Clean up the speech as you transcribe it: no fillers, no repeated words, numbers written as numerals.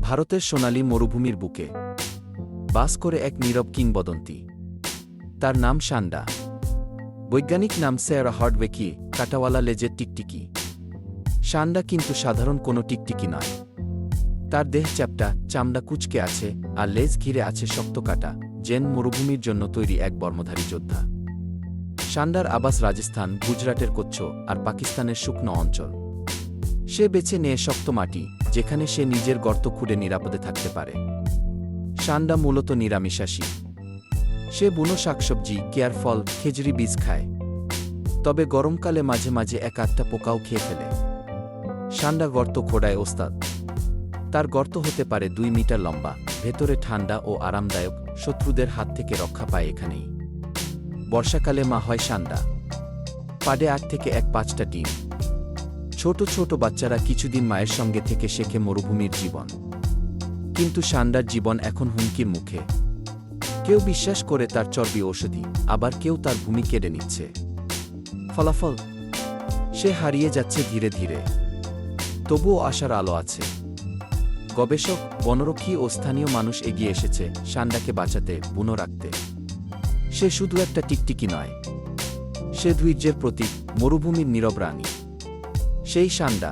ভারতের সোনালী মরুভূমির বুকে বাস করে এক নীরব কিংবদন্তি। তার নাম সান্ডা। বৈজ্ঞানিক নাম স্যারা হার্ডওয়েকি, কাটাওয়ালা লেজের টিকটিকি। সান্ডা কিন্তু সাধারণ কোনো টিকটিকি নয়। তার দেহ চ্যাপ্টা, চামড়া কুঁচকে আছে, আর লেজ ঘিরে আছে শক্ত কাটা, যেন মরুভূমির জন্য তৈরি এক বর্মধারী যোদ্ধা। সান্ডার আবাস রাজস্থান, গুজরাটের কচ্ছ আর পাকিস্তানের শুকনো অঞ্চল। সে বেছে নেয় শক্ত মাটি, যেখানে সে নিজের গর্ত খুঁড়ে নিরাপদে থাকতে পারে। সান্ডা মূলত নিরামিষাশী। সে বুনো শাকসবজি, কেয়ার ফল, খেজুরি বীজ খায়। তবে গরমকালে মাঝে মাঝে এক আধটা পোকাও খেয়ে ফেলে। সান্ডা গর্ত খোঁড়ায় ওস্তাদ। তার গর্ত হতে পারে 2 মিটার লম্বা, ভেতরে ঠান্ডা ও আরামদায়ক, শত্রুদের হাত থেকে রক্ষা পায় এখানেই। বর্ষাকালে মা হয় সান্ডা। পাড়ে 8 থেকে 5টা ডিম। ছোট ছোট বাচ্চারা কিছুদিন মায়ের সঙ্গে থেকে শেখে মরুভূমির জীবন। কিন্তু সান্ডার জীবন এখন হুমকির মুখে। কেউ বিশ্বাস করে তার চর্বি ঔষধি, আবার কেউ তার ভূমি কেড়ে নিচ্ছে। ফলাফল, সে হারিয়ে যাচ্ছে ধীরে ধীরে। তবুও আশার আলো আছে। গবেষক, বনরক্ষী ও স্থানীয় মানুষ এগিয়ে এসেছে সান্ডাকে বাঁচাতে, বুনো রাখতে। সে শুধু একটা টিকটিকি নয়, সে ধৈর্যের প্রতীক, মরুভূমির নীরব রানী। সেই সান্ডা।